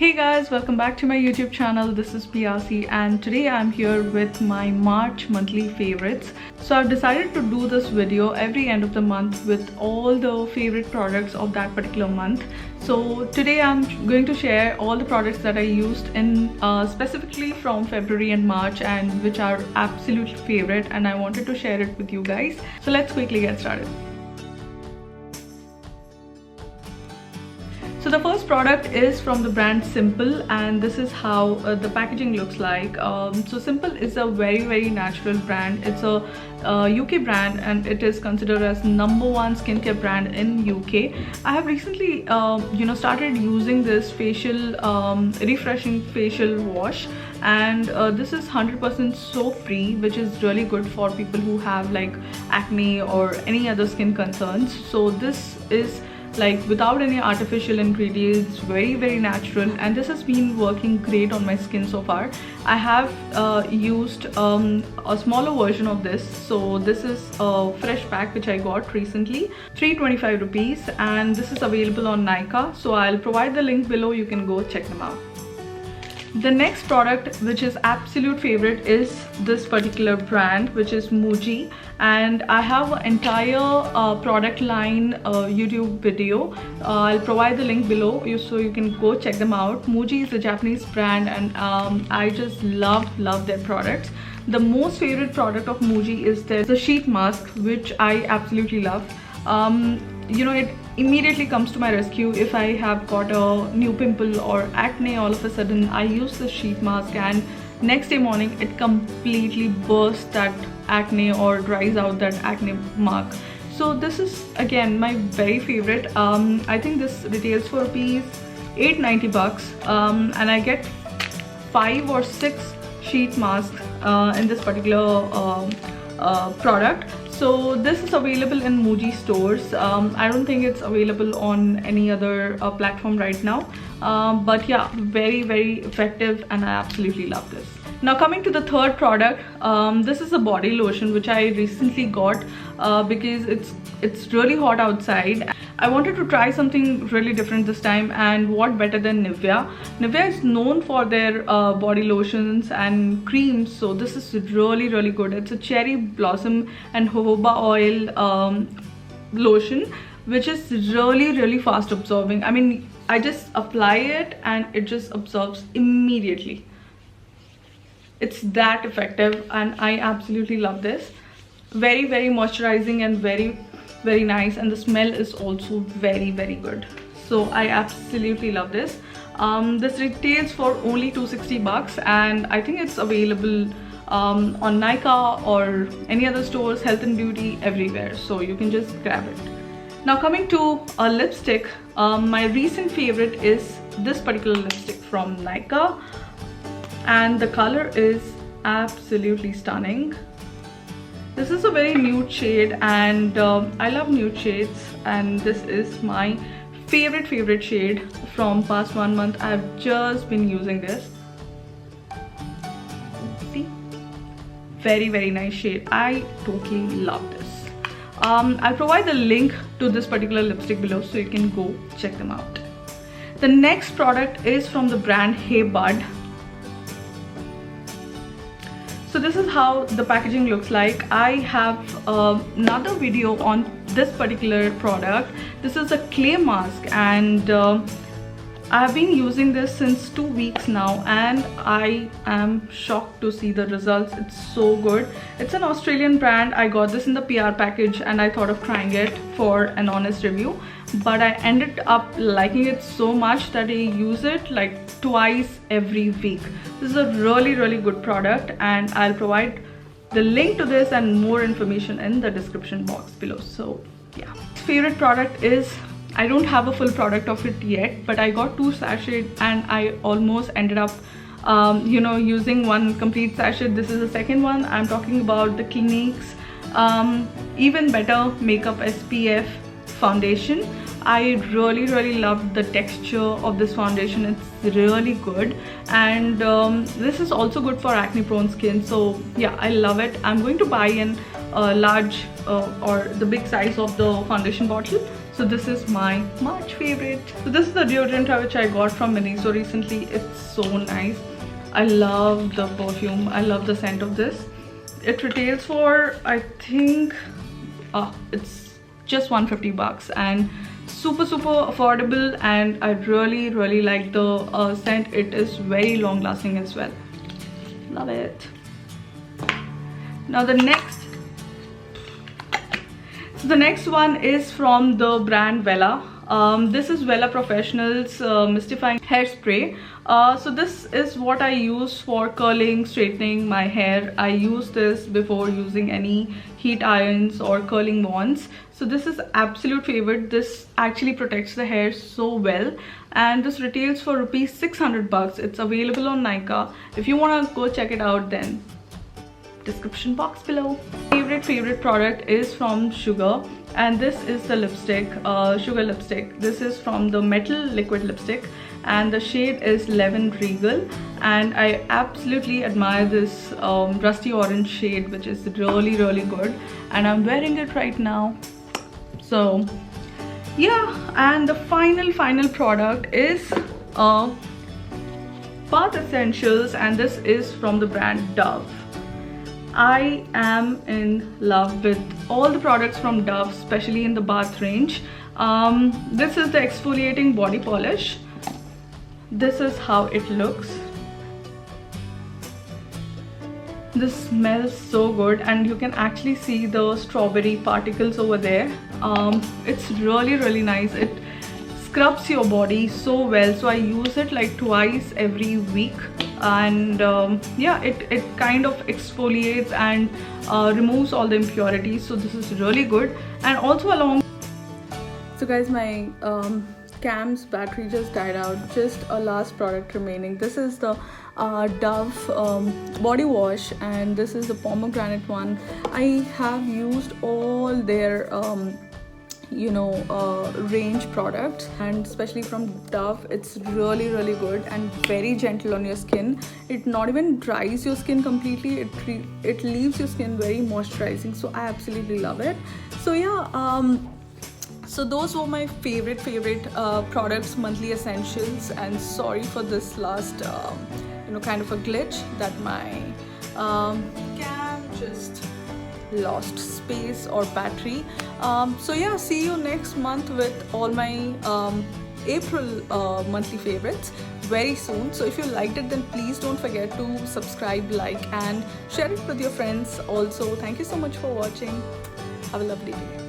Hey guys, welcome back to my YouTube channel. This is Piasi and today I'm here with my March monthly favorites. So I've decided to do this video every end of the month with all the favorite products of that particular month. So today I'm going to share all the products that I used in specifically from February and March and which are absolute favorite, and I wanted to share it with you guys. So let's quickly get started. So the first product is from the brand Simple, and this is how the packaging looks like. So Simple is a very natural brand. It's a UK brand and it is considered as #1 skincare brand in UK. I have recently started using this facial refreshing facial wash, and this is 100% soap free, which is really good for people who have like acne or any other skin concerns. So this is like without any artificial ingredients, very natural, and this has been working great on my skin so far. I have used a smaller version of this. So this is a fresh pack which I got recently, 325 rupees, and this is available on Nykaa. So I'll provide the link below, you can go check them out. The next product, which is absolute favorite, is this particular brand, which is Muji, and I have an entire product line YouTube video. I'll provide the link below so you can go check them out. Muji is a Japanese brand, and I just love their products. The most favorite product of Muji is the sheet mask, which I absolutely love. It immediately comes to my rescue if I have got a new pimple or acne. All of a sudden I use the sheet mask, and next day morning it completely bursts that acne or dries out that acne mark. So this is again my very favorite. I think this retails for ₹890 bucks, and I get 5 or 6 sheet masks in this particular product. So this is available in Muji stores. I don't think it's available on any other platform right now, but yeah, very effective, and I absolutely love this. Now coming to the third product, this is a body lotion which I recently got because it's really hot outside. I wanted to try something really different this time, and what better than Nivea. Nivea is known for their body lotions and creams, so this is really good. It's a cherry blossom and jojoba oil lotion, which is really fast absorbing. I mean, I just apply it and it just absorbs immediately. It's that effective, and I absolutely love this. Very moisturizing and very nice, and the smell is also very good. So I absolutely love this. This retails for only 260 bucks, and I think it's available on Nykaa or any other stores, health and beauty, everywhere, so you can just grab it. Now coming to a lipstick, my recent favorite is this particular lipstick from Nykaa, and the color is absolutely stunning. This is a very nude shade, and I love nude shades, and this is my favorite shade from past 1 month. I've just been using this. See, very nice shade. I totally love this. I'll provide the link to this particular lipstick below so you can go check them out. The next product is from the brand Hey Bud. So this is how the packaging looks like. I have another video on this particular product. This is a clay mask, and I have been using this since 2 weeks now, and I am shocked to see the results. It's so good. It's an Australian brand. I got this in the PR package, and I thought of trying it for an honest review, but I ended up liking it so much that I use it like twice every week. This is a really good product, and I'll provide the link to this and more information in the description box below. So yeah, favorite product is, I don't have a full product of it yet, but I got 2 sachets, and I almost ended up using 1 complete sachet. This is the second one. I'm talking about the Clinique's Even Better Makeup SPF foundation. I really love the texture of this foundation. It's really good, and this is also good for acne prone skin. So yeah, I love it. I'm going to buy in a large or the big size of the foundation bottle, So this is my March favorite. So this is the deodorant which I got from Miniso recently. It's so nice. I love the perfume. I love the scent of this. It retails for, I think, it's just 150 bucks and super affordable, and I really like the scent. It is very long lasting as well. Love it. Now the next one is from the brand Wella. This is Wella Professional's Mystifying Hairspray. So this is what I use for curling, straightening my hair. I use this before using any heat irons or curling wands. So this is absolute favorite. This actually protects the hair so well, and this retails for rupees 600 bucks. It's available on Nykaa. If you want to go check it out, then description box below. Favorite product is from Sugar, and this is the lipstick, Sugar lipstick. This is from the Metal Liquid Lipstick, and the shade is Lemon Regal, and I absolutely admire this rusty orange shade, which is really good, and I'm wearing it right now. So yeah, and the final product is Bath Essentials, and this is from the brand Dove. I am in love with all the products from Dove, especially in the bath range. This is the exfoliating body polish. This is how it looks. This smells so good, and you can actually see the strawberry particles over there. It's really nice. It scrubs your body so well, so I use it like twice every week, and yeah, it kind of exfoliates and removes all the impurities, so this is really good. And also along, so guys, my cam's battery just died out. Just a last product remaining. This is the Dove body wash, and this is the pomegranate one. I have used all their range products, and especially from Dove, it's really good and very gentle on your skin. It not even dries your skin completely. It leaves your skin very moisturizing, so I absolutely love it. So yeah, so those were my favorite products, monthly essentials. And sorry for this last kind of a glitch that my cam just lost space or battery. So yeah, see you next month with all my April monthly favorites very soon. So if you liked it, then please don't forget to subscribe, like, and share it with your friends also. Thank you so much for watching. Have a lovely day.